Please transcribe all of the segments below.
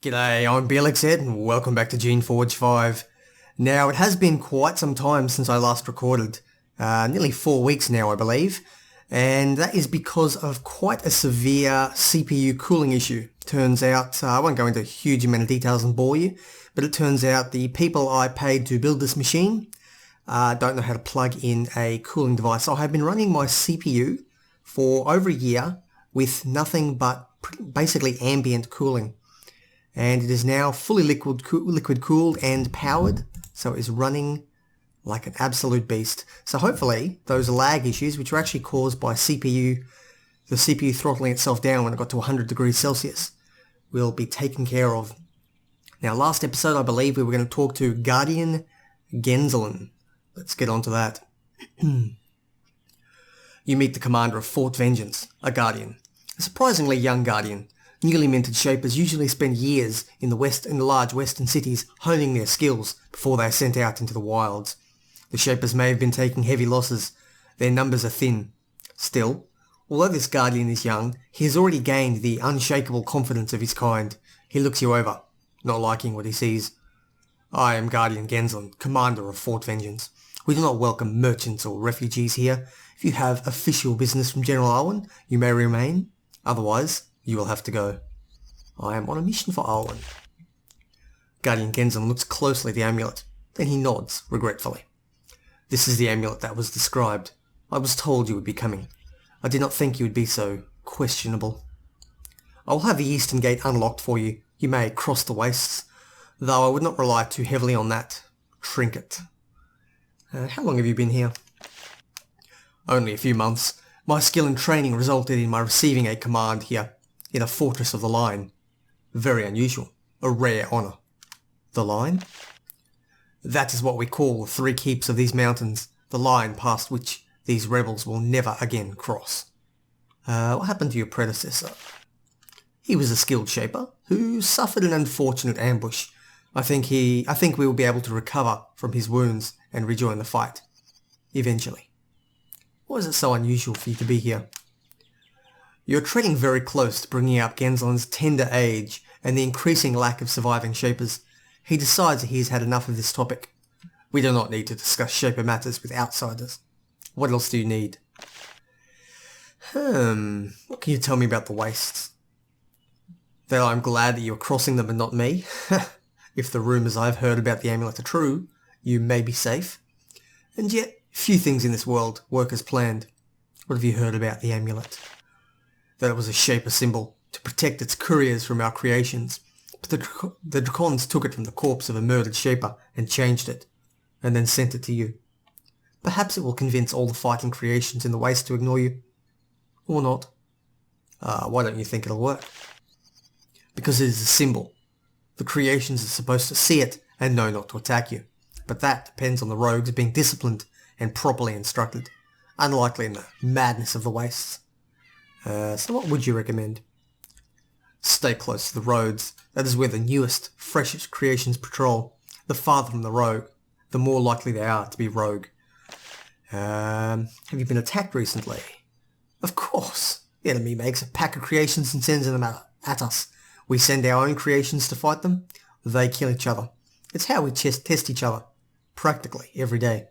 G'day, I'm Blxz and welcome back to Geneforge 5. Now, it has been quite some time since I last recorded, nearly 4 weeks now I believe, and that is because of quite a severe CPU cooling issue. Turns out, I won't go into a huge amount of details and bore you, but it turns out the people I paid to build this machine don't know how to plug in a cooling device. So I have been running my CPU for over a year with nothing but basically ambient cooling. And it is now fully liquid cooled and powered, so it is running like an absolute beast. So hopefully those lag issues, which were actually caused by the CPU throttling itself down when it got to 100 degrees Celsius, will be taken care of. Now, last episode I believe we were going to talk to Guardianromo. Let's get on to that. You meet the commander of Fort Vengeance, a Guardian, a surprisingly young Guardian. Newly minted Shapers usually spend years in the large western cities honing their skills before they are sent out into the wilds. The Shapers may have been taking heavy losses. Their numbers are thin. Still, although this Guardian is young, he has already gained the unshakable confidence of his kind. He looks you over, not liking what he sees. I am Guardian Genzlin, commander of Fort Vengeance. We do not welcome merchants or refugees here. If you have official business from General Alwyn, you may remain. Otherwise, you will have to go. I am on a mission for Alwyn. Guardian Genzlin looks closely at the amulet. Then he nods, regretfully. This is the amulet that was described. I was told you would be coming. I did not think you would be so questionable. I will have the eastern gate unlocked for you. You may cross the wastes, though I would not rely too heavily on that trinket. How long have you been here? Only a few months. My skill and training resulted in my receiving a command here, in a fortress of the line. Very unusual. A rare honour. The line? That is what we call the three keeps of these mountains, the line past which these rebels will never again cross. What happened to your predecessor? He was a skilled shaper, who suffered an unfortunate ambush. I think we will be able to recover from his wounds and rejoin the fight. Eventually. Why is it so unusual for you to be here? You're treading very close to bringing up Genzlin's tender age and the increasing lack of surviving Shapers. He decides that he has had enough of this topic. We do not need to discuss Shaper matters with outsiders. What else do you need? What can you tell me about the wastes? That I'm glad that you're crossing them and not me. If the rumours I've heard about the amulet are true, you may be safe. And yet, few things in this world work as planned. What have you heard about the amulet? That it was a Shaper symbol to protect its couriers from our creations. But the Dracons took it from the corpse of a murdered Shaper and changed it, and then sent it to you. Perhaps it will convince all the fighting creations in the waste to ignore you. Or not. Why don't you think it'll work? Because it is a symbol. The creations are supposed to see it and know not to attack you. But that depends on the rogues being disciplined and properly instructed. Unlikely in the madness of the wastes. So what would you recommend? Stay close to the roads. That is where the newest, freshest creations patrol. The farther from the rogue, the more likely they are to be rogue. Have you been attacked recently? Of course. The enemy makes a pack of creations and sends them at us. We send our own creations to fight them. They kill each other. It's how we test each other. Practically every day.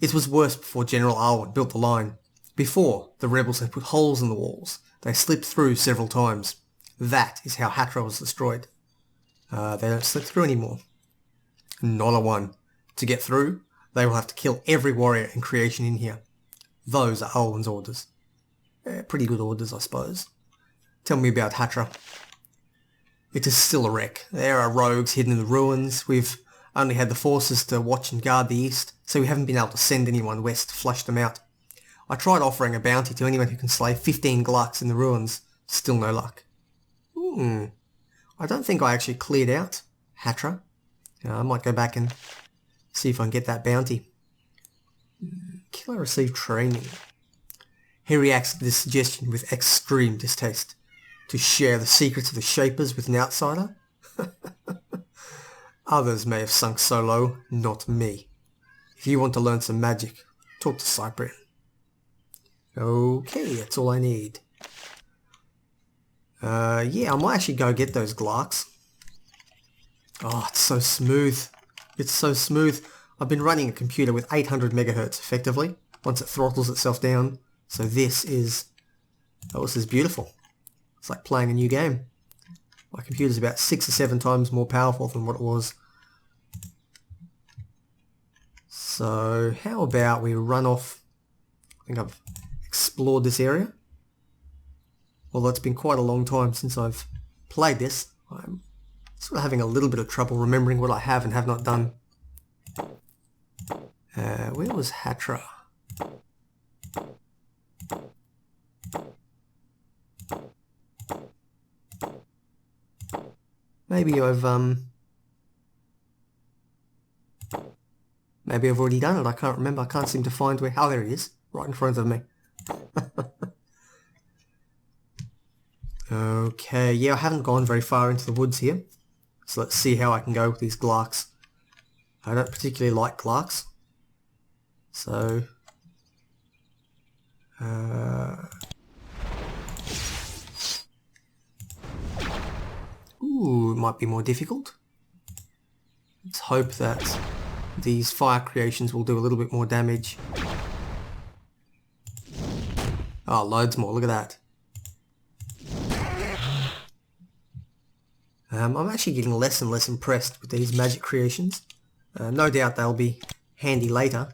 It was worse before General Alwyn built the line. Before, the rebels had put holes in the walls. They slipped through several times. That is how Hatra was destroyed. They don't slip through anymore. Not a one. To get through, they will have to kill every warrior and creation in here. Those are Alwyn's orders. Pretty good orders, I suppose. Tell me about Hatra. It is still a wreck. There are rogues hidden in the ruins. We've only had the forces to watch and guard the east, so we haven't been able to send anyone west to flush them out. I tried offering a bounty to anyone who can slay 15 Glux in the ruins. Still no luck. I don't think I actually cleared out Hatra. I might go back and see if I can get that bounty. Killer received training. He reacts to this suggestion with extreme distaste. To share the secrets of the Shapers with an outsider? Others may have sunk so low, not me. If you want to learn some magic, talk to Cyprian. Okay, that's all I need. Yeah, I might actually go get those Glarks. Oh, it's so smooth. It's so smooth. I've been running a computer with 800 megahertz effectively, once it throttles itself down. So this is beautiful. It's like playing a new game. My computer's about 6 or 7 times more powerful than what it was. So how about we run off? I think I've explored this area. Although it's been quite a long time since I've played this, I'm sort of having a little bit of trouble remembering what I have and have not done. Where was Hatra? Maybe I've already done it. I can't remember. I can't seem to find where. Oh, there it is, right in front of me. Okay, yeah, I haven't gone very far into the woods here. So let's see how I can go with these Glarks. I don't particularly like Glarks. So... Ooh, it might be more difficult. Let's hope that these fire creations will do a little bit more damage. Oh, loads more, look at that. I'm actually getting less and less impressed with these magic creations. No doubt they'll be handy later,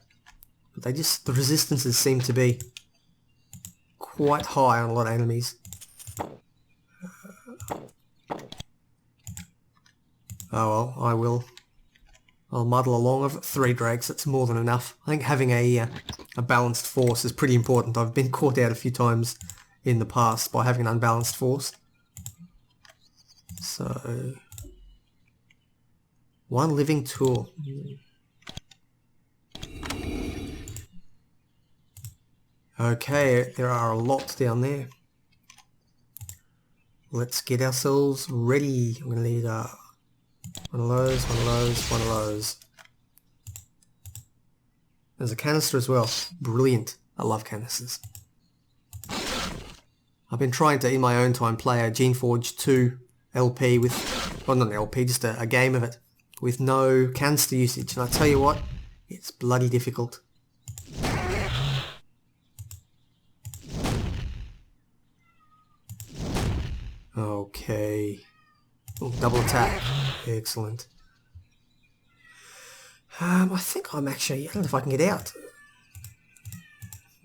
but the resistances seem to be quite high on a lot of enemies. Oh well, I'll muddle along. I've got 3 drakes, that's more than enough. I think having a balanced force is pretty important. I've been caught out a few times in the past by having an unbalanced force. So, 1 living tool. Okay, there are a lot down there. Let's get ourselves ready. I'm going to need one of those, one of those, one of those. There's a canister as well. Brilliant. I love canisters. I've been trying to, in my own time, play a Geneforge 2 LP with, well, not an LP, just a game of it, with no canister usage. And I tell you what, it's bloody difficult. Okay. Ooh, double attack. Excellent. I think I'm actually, I don't know if I can get out.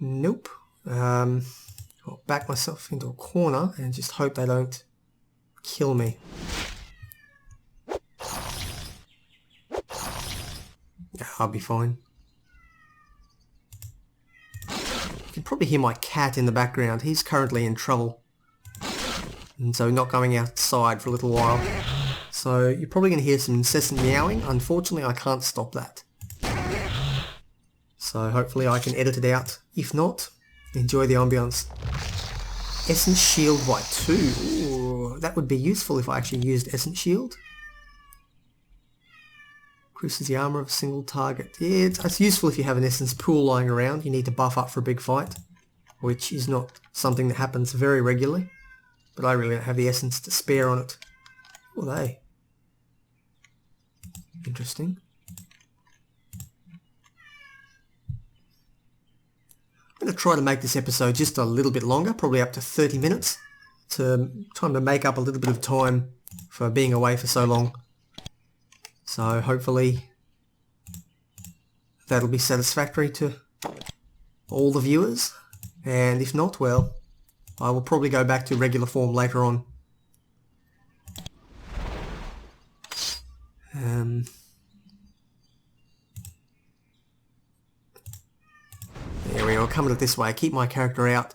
Nope. I'll back myself into a corner and just hope they don't kill me. I'll be fine. You can probably hear my cat in the background. He's currently in trouble, and so not going outside for a little while. So you're probably going to hear some incessant meowing. Unfortunately, I can't stop that. So hopefully I can edit it out. If not, enjoy the ambience. Essence Shield by 2. Ooh, that would be useful if I actually used Essence Shield. Increases the armor of a single target. Yeah, it's useful if you have an Essence pool lying around. You need to buff up for a big fight, which is not something that happens very regularly. But I really don't have the Essence to spare on it. What are they? Interesting. I'm going to try to make this episode just a little bit longer, probably up to 30 minutes, time to make up a little bit of time for being away for so long. So hopefully that'll be satisfactory to all the viewers, and if not, well, I will probably go back to regular form later on. There we go, I'll come at it this way, keep my character out,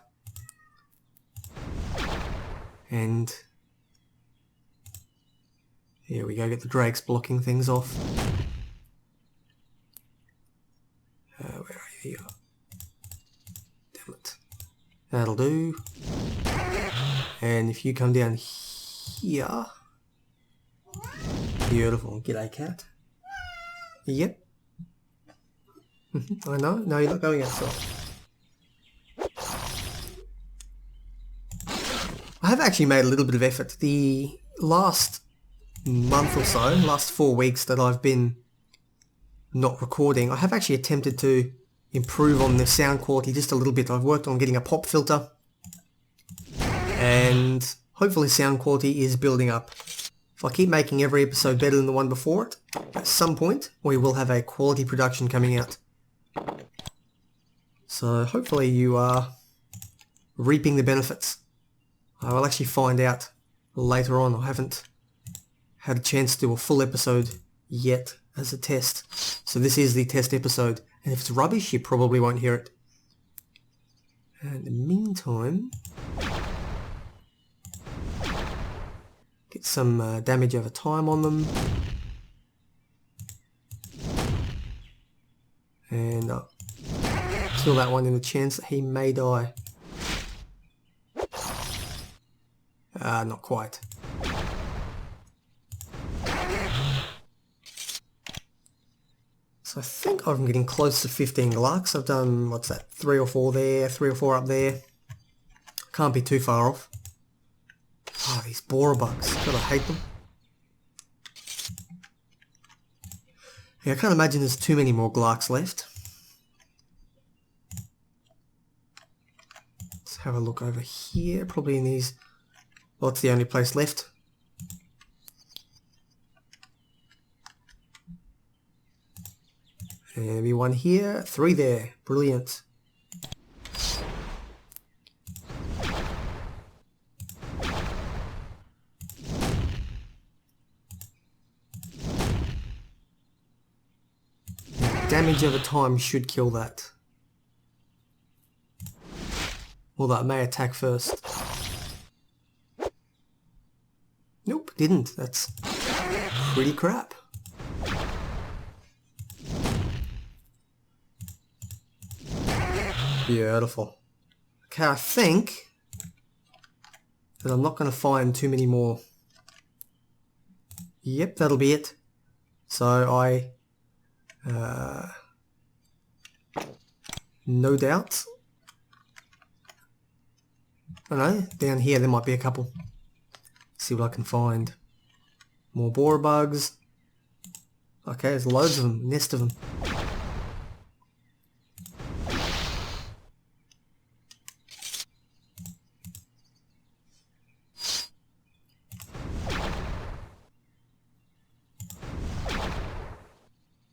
and here we go, get the drakes blocking things off. Where are you? Damn it. That'll do. And if you come down here... Beautiful. G'day, cat. Yep. I know. No, you're not going outside. I have actually made a little bit of effort. The last month or so, last 4 weeks that I've been not recording, I have actually attempted to improve on the sound quality just a little bit. I've worked on getting a pop filter, and hopefully sound quality is building up. If I keep making every episode better than the one before it, at some point we will have a quality production coming out. So hopefully you are reaping the benefits. I will actually find out later on. I haven't had a chance to do a full episode yet as a test. So this is the test episode, and if it's rubbish you probably won't hear it. And in the meantime, get some damage over time on them. And kill that one in the chance that he may die. Not quite. So I think I'm getting close to 15 Glux. I've done, what's that, 3 or 4 there, 3 or 4 up there. Can't be too far off. Oh, these borer bugs. God, I hate them. Yeah, I can't imagine there's too many more Glux left. Let's have a look over here. Probably in these... Well, it's the only place left. And maybe 1 here, 3 there. Brilliant. Damage over time should kill that. Although it may attack first. Nope, didn't. That's pretty crap. Beautiful. Okay, I think that I'm not going to find too many more. Yep, that'll be it. So no doubt. I don't know, down here there might be a couple. See what I can find. More borer bugs. Okay, there's loads of them, nest of them.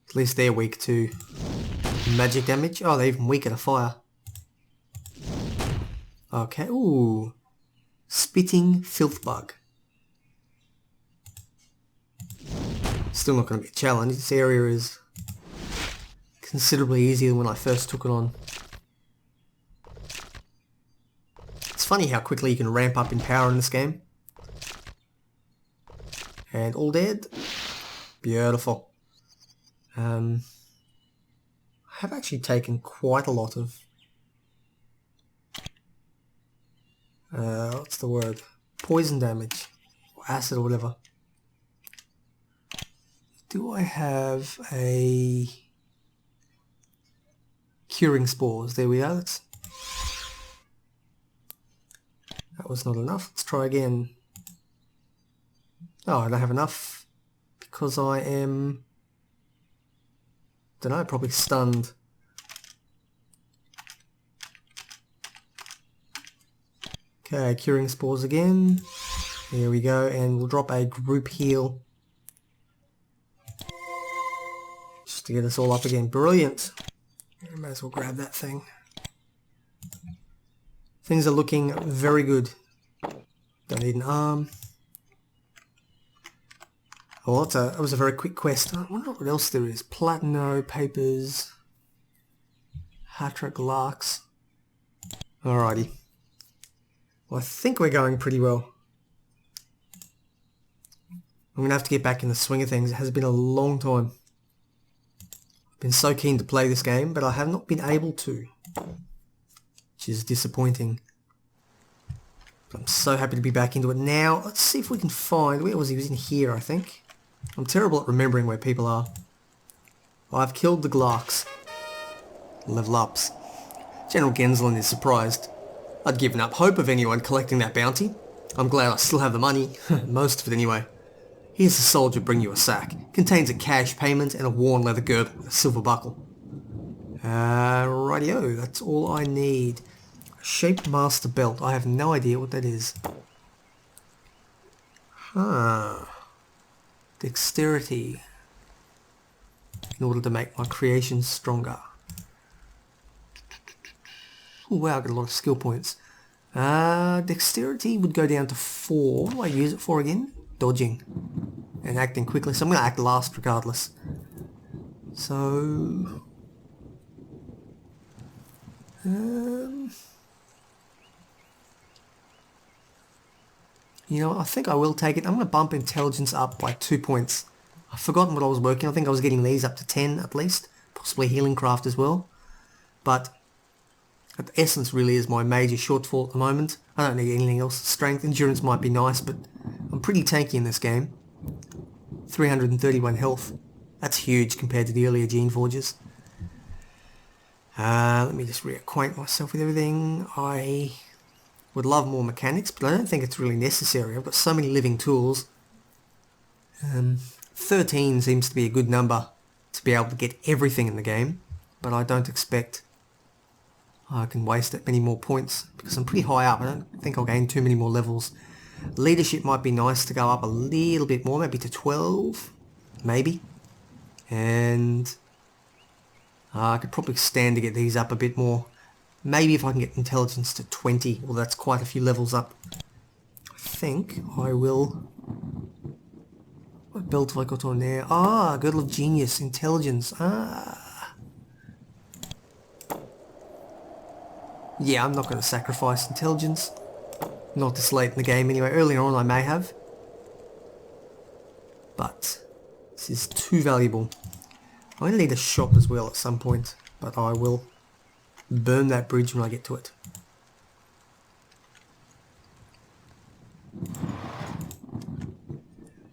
At least they're weak to magic damage. Oh, they're even weaker to fire. Okay, ooh. Spitting filth bug. Still not going to be a challenge. This area is considerably easier than when I first took it on. It's funny how quickly you can ramp up in power in this game. And all dead. Beautiful. I have actually taken quite a lot of what's the word? Poison damage or acid or whatever. Do I have a curing spores? There we are. That was not enough. Let's try again. Oh, I don't have enough because I am, don't know, probably stunned. Okay, curing spores again. There we go, and we'll drop a group heal. Just to get us all up again. Brilliant. May as well grab that thing. Things are looking very good. Don't need an arm. Oh, that was a very quick quest. I wonder what else there is. Platino, papers, Hatra Glux. Alrighty. Well, I think we're going pretty well. I'm going to have to get back in the swing of things. It has been a long time. I've been so keen to play this game, but I have not been able to. Which is disappointing. But I'm so happy to be back into it now. Let's see if we can find... Where was he? He was in here, I think. I'm terrible at remembering where people are. I've killed the Glux. Level ups. General Genslen is surprised. I'd given up hope of anyone collecting that bounty. I'm glad I still have the money, most of it anyway. Here's a soldier bring you a sack. Contains a cash payment and a worn leather girdle with a silver buckle. Rightio, that's all I need. A Shape Master belt. I have no idea what that is. Huh. Dexterity. In order to make my creations stronger. Oh wow, I got a lot of skill points. Dexterity would go down to 4. What do I use it for again? Dodging. And acting quickly. So I'm going to act last regardless. So... you know, I think I will take it. I'm going to bump intelligence up by 2 points. I've forgotten what I was working. I think I was getting these up to 10 at least. Possibly healing craft as well. But essence really is my major shortfall at the moment. I don't need anything else. Strength, endurance might be nice, but I'm pretty tanky in this game. 331 health. That's huge compared to the earlier Geneforges. Let me just reacquaint myself with everything. I would love more mechanics, but I don't think it's really necessary. I've got so many living tools. 13 seems to be a good number to be able to get everything in the game, but I don't expect I can waste that many more points because I'm pretty high up. I don't think I'll gain too many more levels. Leadership might be nice to go up a little bit more, maybe to 12, maybe. And I could probably stand to get these up a bit more. Maybe if I can get intelligence to 20, well that's quite a few levels up. I think I will... What belt have I got on there? Ah, Girdle of Genius, Intelligence. Ah. Yeah, I'm not going to sacrifice intelligence. Not this late in the game anyway. Earlier on I may have. But this is too valuable. I'm going to need a shop as well at some point. But I will burn that bridge when I get to it.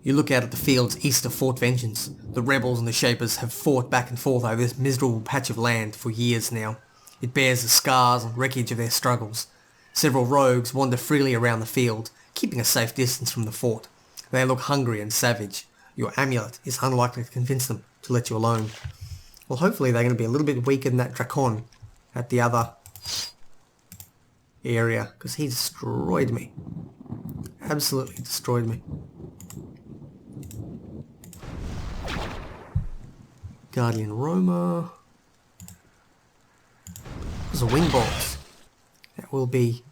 You look out at the fields east of Fort Vengeance. The rebels and the Shapers have fought back and forth over this miserable patch of land for years now. It bears the scars and wreckage of their struggles. Several rogues wander freely around the field, keeping a safe distance from the fort. They look hungry and savage. Your amulet is unlikely to convince them to let you alone. Well, hopefully they're going to be a little bit weaker than that Dracon at the other area, because he destroyed me. Absolutely destroyed me. Guardianromo. There's a wing bolt. That will be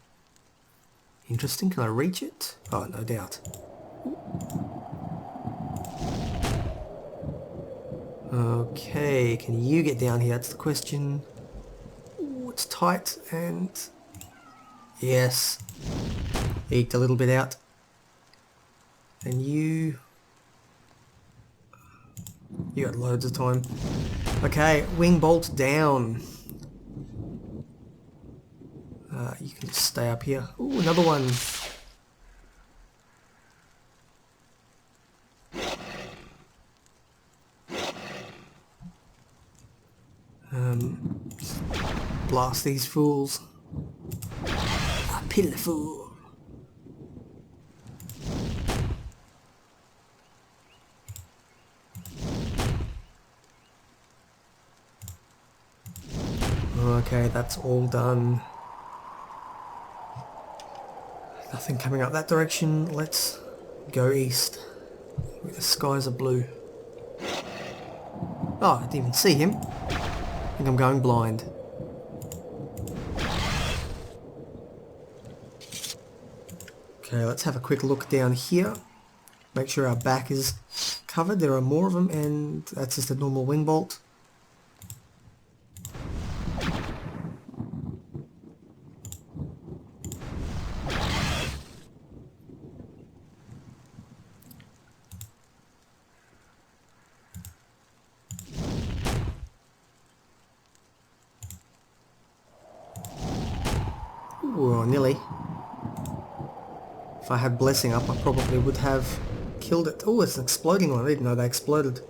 interesting. Can I reach it? Oh, no doubt. Okay, can you get down here? That's the question. Ooh, it's tight and... yes. Eked a little bit out. And you... you got loads of time. Okay, wing bolt down. You can just stay up here. Ooh, another one. Blast these fools. Ah, pitiful. Okay, that's all done. Nothing coming up that direction. Let's go east. Where the skies are blue. Oh, I didn't even see him. I think I'm going blind. Okay, let's have a quick look down here. Make sure our back is covered. There are more of them, and that's just a normal wing bolt. Ooh, nearly. If I had Blessing up, I probably would have killed it. Oh, it's an exploding one. I didn't know they exploded.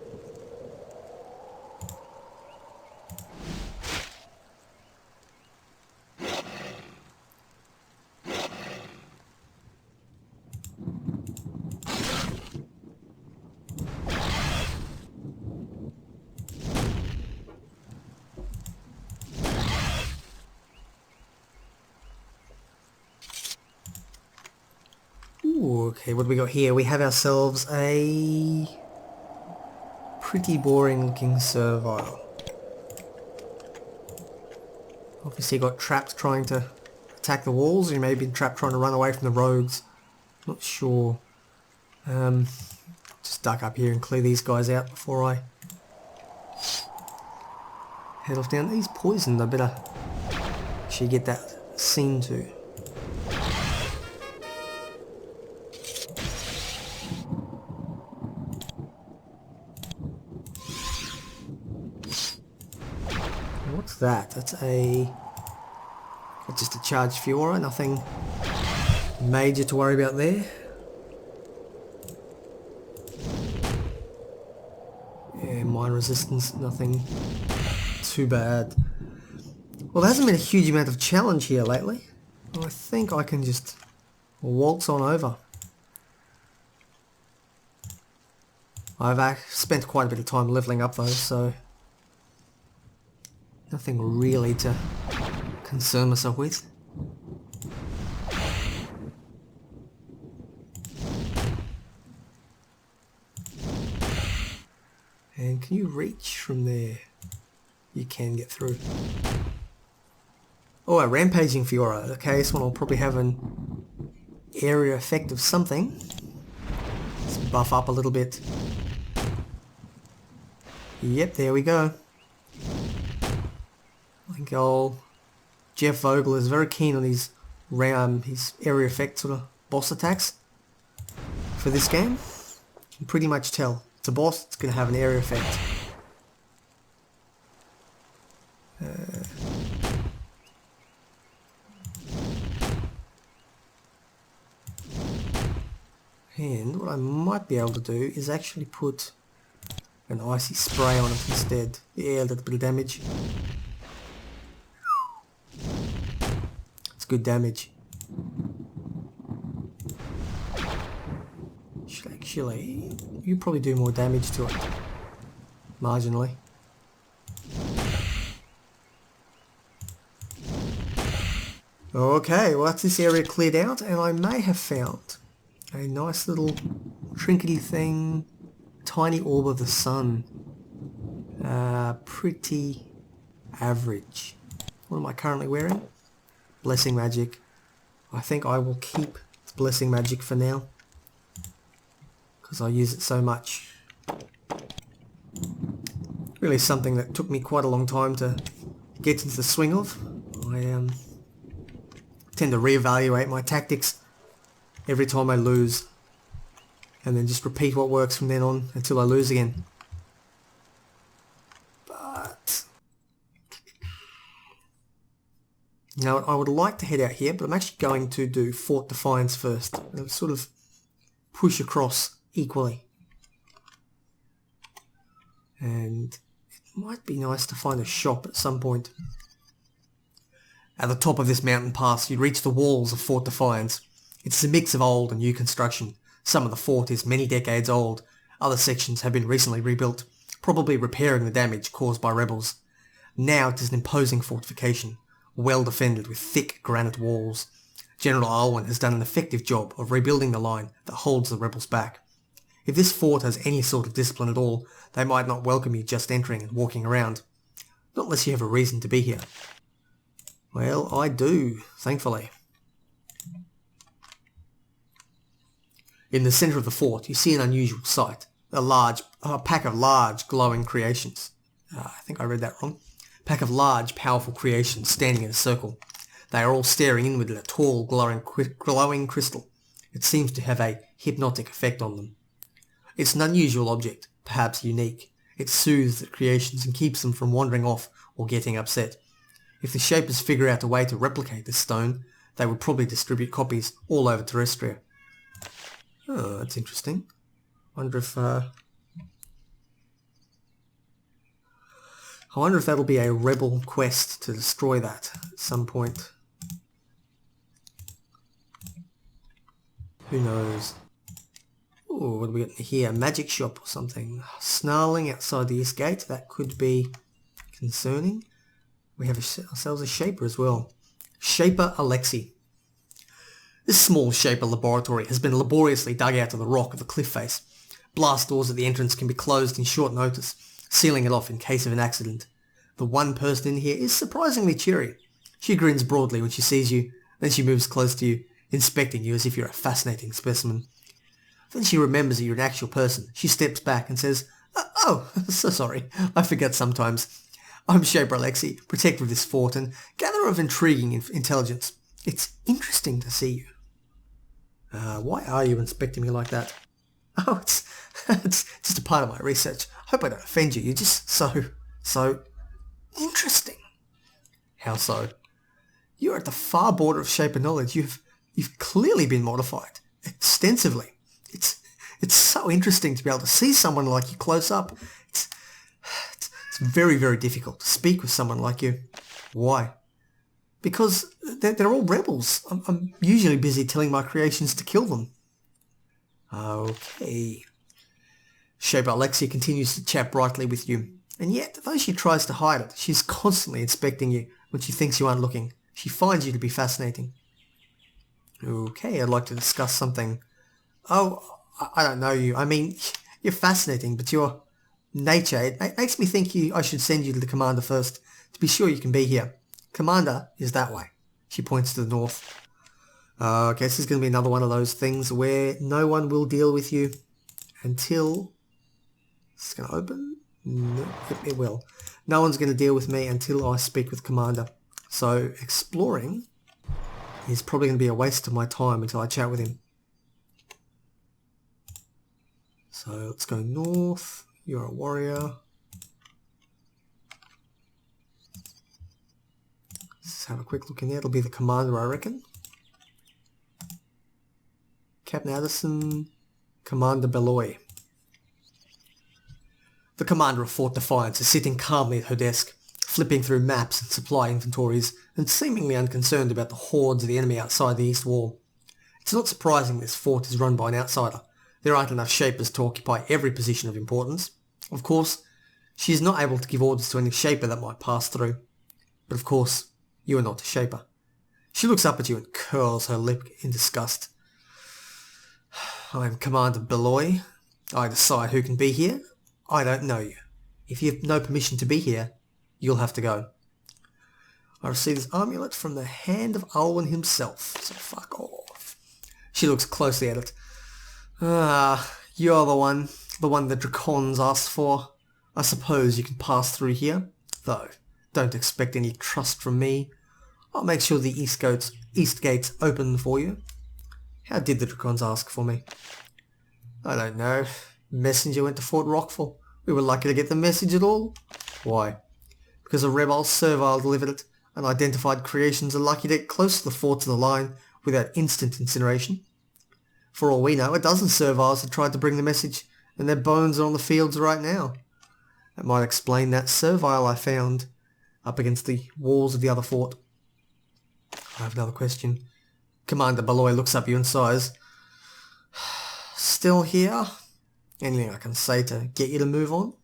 Ooh, okay, what do we got here? We have ourselves a pretty boring looking servile. Obviously got trapped trying to attack the walls, or he may have been trapped trying to run away from the rogues. Not sure. Just duck up here and clear these guys out before I head off down. He's poisoned, I better actually get that seen to. What's that? That's just a charged Fiora, nothing major to worry about there. Yeah, mine resistance, nothing too bad. Well, there hasn't been a huge amount of challenge here lately. I think I can just waltz on over. I've spent quite a bit of time leveling up though, so nothing really to concern myself with. And can you reach from there? You can get through. Oh, a rampaging Fiora. Okay, this one will probably have an area effect of something. Let's buff up a little bit. Yep, there we go. I think old Jeff Vogel is very keen on his area effect sort of boss attacks for this game. You can pretty much tell. It's a boss, it's going to have an area effect. And what I might be able to do is actually put an icy spray on it instead. Yeah, a little bit of damage. It's good damage. Actually, you probably do more damage to it. Marginally. Okay, well that's this area cleared out, and I may have found a nice little trinkety thing. Tiny orb of the sun. Pretty average. What am I currently wearing? Blessing magic. I think I will keep blessing magic for now, because I use it so much. Really something that took me quite a long time to get into the swing of. I tend to reevaluate my tactics every time I lose, and then just repeat what works from then on until I lose again. But now I would like to head out here, but I'm actually going to do Fort Defiance first. I'll sort of push across equally. And it might be nice to find a shop at some point. At the top of this mountain pass, you reach the walls of Fort Defiance. It's a mix of old and new construction. Some of the fort is many decades old. Other sections have been recently rebuilt, probably repairing the damage caused by rebels. Now it is an imposing fortification, well defended with thick granite walls. General Alwyn has done an effective job of rebuilding the line that holds the rebels back. If this fort has any sort of discipline at all, they might not welcome you just entering and walking around. Not unless you have a reason to be here. Well, I do, thankfully. In the centre of the fort, you see an unusual sight. A pack of large, glowing creations. I think I read that wrong. Pack of large, powerful creations standing in a circle. They are all staring inward at a tall, glowing crystal. It seems to have a hypnotic effect on them. It's an unusual object, perhaps unique. It soothes the creations and keeps them from wandering off or getting upset. If the Shapers figure out a way to replicate this stone, they would probably distribute copies all over Terrestria. Oh, that's interesting. I wonder if that'll be a rebel quest to destroy that at some point. Who knows? Oh, what do we got here? A magic shop or something. Snarling outside the east gate. That could be concerning. We have ourselves a Shaper as well. Shaper Alexi. This small Shaper laboratory has been laboriously dug out of the rock of the cliff face. Blast doors at the entrance can be closed in short notice, sealing it off in case of an accident. The one person in here is surprisingly cheery. She grins broadly when she sees you, then she moves close to you, inspecting you as if you're a fascinating specimen. Then she remembers that you're an actual person. She steps back and says, "Oh, so sorry. I forget sometimes. I'm Shaper Blxz, protector of this fort and gatherer of intriguing intelligence. It's interesting to see you." Why are you inspecting me like that? Oh, it's just a part of my research. Hope I don't offend you. You're just so interesting. How so? You're at the far border of Shaper knowledge. You've clearly been modified extensively. It's so interesting to be able to see someone like you close up. It's very, very difficult to speak with someone like you. Why? Because they're all rebels. I'm usually busy telling my creations to kill them. Okay. Shaper Blxz continues to chat brightly with you, and yet, though she tries to hide it, she's constantly inspecting you when she thinks you aren't looking. She finds you to be fascinating. Okay, I'd like to discuss something. Oh, I don't know you. I mean, you're fascinating, but your nature, it makes me think I should send you to the commander first, to be sure you can be here. Commander is that way. She points to the north. Okay, this is going to be another one of those things where no one will deal with you until... It's going to open? No, it will. No one's going to deal with me until I speak with Commander. So, exploring is probably going to be a waste of my time until I chat with him. So, let's go north. You're a warrior. Let's have a quick look in there. It'll be the Commander, I reckon. Captain Addison, Commander Belloy. The commander of Fort Defiance is sitting calmly at her desk, flipping through maps and supply inventories, and seemingly unconcerned about the hordes of the enemy outside the east wall. It's not surprising this fort is run by an outsider. There aren't enough Shapers to occupy every position of importance. Of course, she is not able to give orders to any Shaper that might pass through. But of course, you are not a Shaper. She looks up at you and curls her lip in disgust. I am Commander Belloy. I decide who can be here. I don't know you. If you have no permission to be here, you'll have to go. I received this amulet from the hand of Alwyn himself, so fuck off. She looks closely at it. You're the one the Dracons asked for. I suppose you can pass through here, though don't expect any trust from me. I'll make sure the east gates open for you. How did the Dracons ask for me? I don't know. Messenger went to Fort Rockfall. We were lucky to get the message at all. Why? Because a rebel servile delivered it. Unidentified creations are lucky to get close to the forts of the line without instant incineration. For all we know, a dozen serviles have tried to bring the message, and their bones are on the fields right now. That might explain that servile I found up against the walls of the other fort. I have another question. Commander Belloy looks up at you and sighs. Still here? Anything I can say to get you to move on?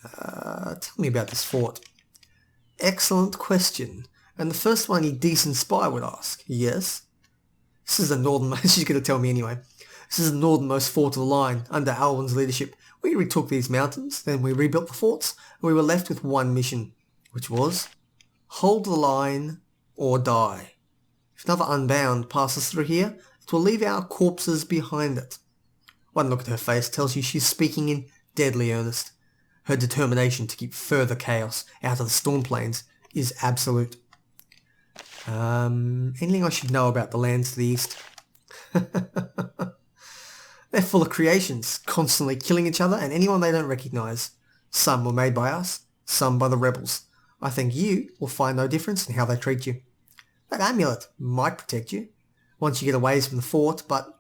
Tell me about this fort. Excellent question. And the first one any decent spy would ask. Yes? This is the northernmost... She's going to tell me anyway. This is the northernmost fort of the line, under Alwyn's leadership. We retook these mountains, then we rebuilt the forts, and we were left with one mission, which was hold the line or die. If another Unbound passes through here, it will leave our corpses behind it. One look at her face tells you she's speaking in deadly earnest. Her determination to keep further chaos out of the storm plains is absolute. Anything I should know about the lands to the east? They're full of creations, constantly killing each other and anyone they don't recognise. Some were made by us, some by the rebels. I think you will find no difference in how they treat you. That amulet might protect you, once you get away from the fort, but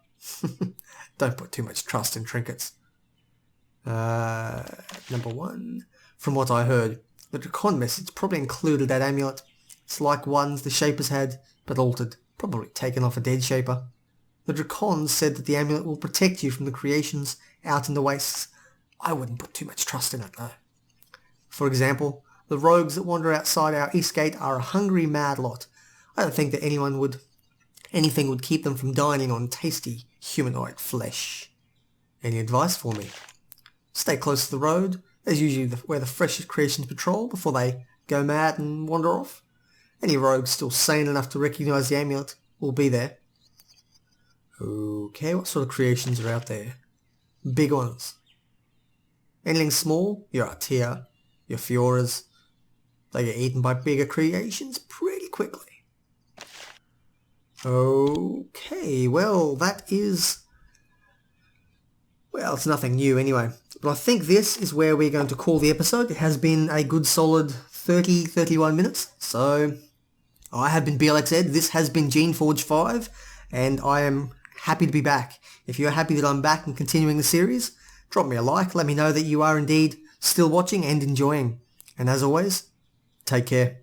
don't put too much trust in trinkets. Number one. From what I heard, the Dracon message probably included that amulet. It's like ones the Shapers had, but altered, probably taken off a dead Shaper. The Dracons said that the amulet will protect you from the creations out in the wastes. I wouldn't put too much trust in it, though. For example, the rogues that wander outside our east gate are a hungry, mad lot. I don't think that anyone would anything would keep them from dining on tasty humanoid flesh. Any advice for me? Stay close to the road, as usually where the freshest creations patrol before they go mad and wander off. Any rogues still sane enough to recognise the amulet will be there. Okay, what sort of creations are out there? Big ones. Anything small? Your Artea, your Fioras. They get eaten by bigger creations pretty quickly. Okay, well, it's nothing new anyway. But I think this is where we're going to call the episode. It has been a good solid 31 minutes. So, I have been Blxz. This has been Geneforge 5. And I am happy to be back. If you're happy that I'm back and continuing the series, drop me a like. Let me know that you are indeed still watching and enjoying. And as always, take care.